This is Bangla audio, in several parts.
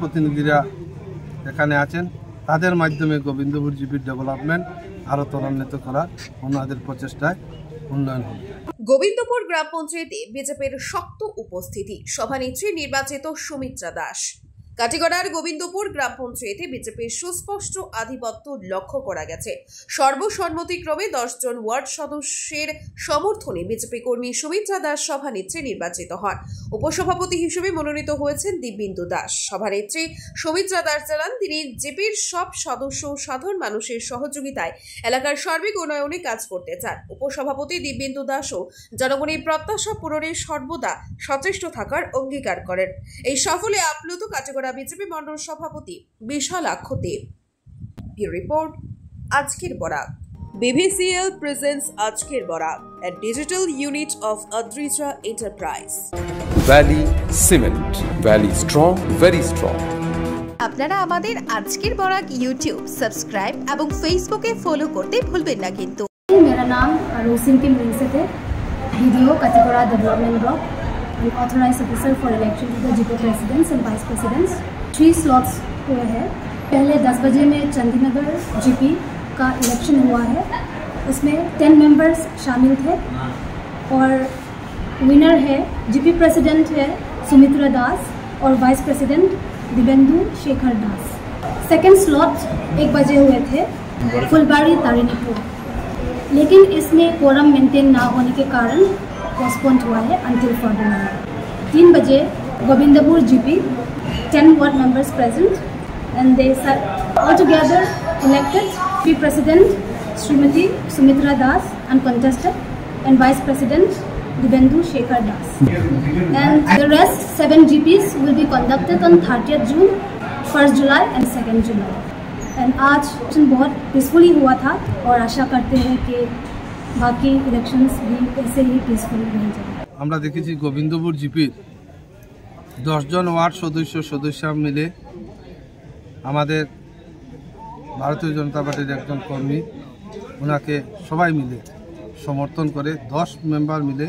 প্রতিনিধিরা এখানে আছেন, তাদের মাধ্যমে গোবিন্দপুর জিপির ডেভেলপমেন্ট আরো ত্বরান্বিত করার ওনাদের প্রচেষ্টায় উন্নয়ন হবে। গোবিন্দপুর গ্রাম পঞ্চায়েতে বিজেপির শক্ত উপস্থিতি, সভানেত্রী নির্বাচিত সুমিত্রা দাস। কাটিগড়ার গোবিন্দপুর গ্রাম পঞ্চায়েতে বিজেপির সুস্পষ্ট আধিপত্য লক্ষ্য করা গেছে। সর্বসম্মতিক্রমে 10 জন ওয়ার্ড সদস্যের সমর্থনে বিজেপি কর্মী সুমিত্রা দাস সভানেত্রী নির্বাচিত হন। উপসভাপতি হিসেবে মনোনীত হয়েছেন দিব্যেন্দু দাস। সভানেত্রী সুমিত্রা দাস জানান, তিনি জিপির সব সদস্য সাধারণ মানুষের সহযোগিতায় এলাকার সার্বিক উন্নয়নে কাজ করতে চান। উপসভাপতি দিব্যেন্দু দাসও জনগণের প্রত্যাশা পূরণে সর্বদা সচেষ্ট থাকার অঙ্গীকার করেন। এই সফলে আপ্লুত কাটিগড়া বিজেপি মন্ডল সভাপতি বিশালাক্ষ দেব। রিপোর্ট আজকের বরাক। BVCL presents আজকের Barak, a digital unit of Adrija Enterprise. Valley Cement, Valley strong, very strong. আপনারা আমাদের আজকের বরাক ইউটিউব সাবস্ক্রাইব এবং ফেসবুকে ফলো করতে ভুলবেন না কিন্তু। मेरा नाम रोसिन के मिल से थे BDO Katigorah development block and authorise officer for election to the GP presidents and vice presidents. 3 slots हुए हैं। पहले 10 बजे में चंडीनगर जीपी का इलेक्शन हुआ है, उसमें 10 मेंबर्स शामिल थे और विनर है जीपी प्रेसिडेंट है सुमित्रा दास और वाइस प्रेसिडेंट दिव्येंदु शेखर दास। सेकेंड स्लॉट 1 बजे हुए थे फुलबाड़ी तारिणीपुर, लेकिन इसमें कोरम मेंटेन ना होने के कारण पोस्टपोन हुआ है अंटिल फर्दर नोटिस। 3 बजे Govindpur GP 10 ward members present and they all together elected P president Shrimati Sumitra Das uncontested and vice president Dibyendu Shekhar Das. And the rest 7 GPs will be conducted on 30th June, 1st July and 2nd July। And आज बहुत पीसफुली हुआ था और आशा करते हैं कि बाकी इलेक्शंस भी ऐसे ही पीसफुली रह जाए। আমরা দেখেছি গোবিন্দপুর জিপির 10 জন ওয়ার্ড সদস্য মিলে আমাদের ভারতীয় জনতা পার্টির একজন কর্মী ওনাকে সবাই মিলে সমর্থন করে 10 মেম্বার মিলে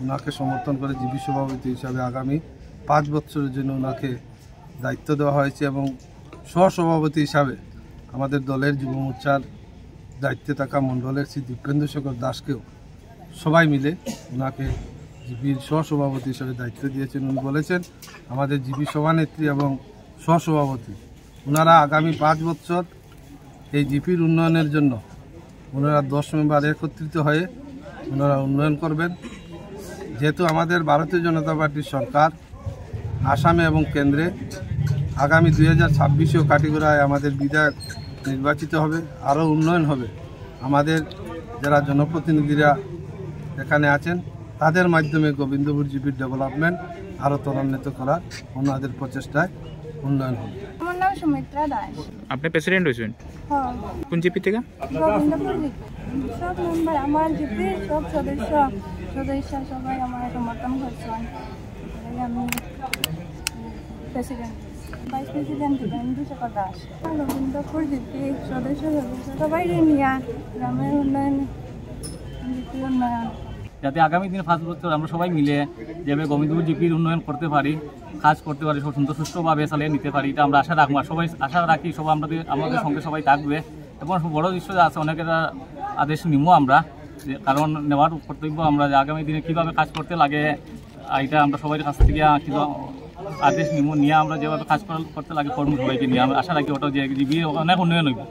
ওনাকে সমর্থন করে জিপি সভাপতি হিসাবে আগামী 5 বছরের জন্য ওনাকে দায়িত্ব দেওয়া হয়েছে এবং সহসভাপতি হিসাবে আমাদের দলের যুব মোর্চার দায়িত্বে থাকা মণ্ডলের শ্রী দিব্যেন্দু শেখর দাসকেও সবাই মিলে ওনাকে জিপির সহসভাপতি হিসাবে দায়িত্ব দিয়েছেন। উনি বলেছেন আমাদের জিপি সভানেত্রী এবং সহসভাপতি ওনারা আগামী 5 বছর এই জিপির উন্নয়নের জন্য ওনারা 10 মেম্বার একত্রিত হয়ে ওনারা উন্নয়ন করবেন। যেহেতু আমাদের ভারতীয় জনতা পার্টির সরকার আসামে এবং কেন্দ্রে আগামী 2026-এও কাটিগড়ায় আমাদের বিধায়ক নির্বাচিত হবে, আরও উন্নয়ন হবে। আমাদের যারা জনপ্রতিনিধিরা এখানে আছেন তাদের মাধ্যমে গোবিন্দপুর জিপির ডেভেলপমেন্ট আরও ত্বরান্বিত করার ওনাদের প্রচেষ্টায় উন্নয়ন হবে। আমার নাম সুমিত্রা দাস। আপনি প্রেসিডেন্ট হয়েছেন? হ্যাঁ। কোন জিপি থেকে? গোবিন্দপুর জিপি। সব মেম্বার আমার জিপির সব সদস্য সবাই আমার সমর্থন করছেন। আমি president, vice president Dibyendu Shekhar Das. Gobindapur GP সদস্য সবাই নিয়ে গ্রামের উন্নয়ন, জিপির উন্নয়ন, যাতে আগামী দিনে 5 বছর আমরা সবাই মিলে যেভাবে গোবিন্দপুর জিপির উন্নয়ন করতে পারি, কাজ করতে পারি, সব সুষ্ঠুভাবে চালিয়ে নিতে পারি, এটা আমরা আশা রাখবো। সবাই আশা রাখি সবাই আমাদের সঙ্গে সবাই থাকবে এবং বড় দৃশ্য আছে অনেকের আদেশ নিব আমরা, কারণ নেওয়ার কর্তব্য আমরা যে আগামী দিনে কীভাবে কাজ করতে লাগে এটা আমরা সবাই কাছ থেকে আদেশ নিব, নিয়ে আমরা যেভাবে কাজ করতে লাগে কর্ম সবাইকে নিয়ে আমরা আশা রাখি ওটা যে জিপি অনেক উন্নয়ন হইব।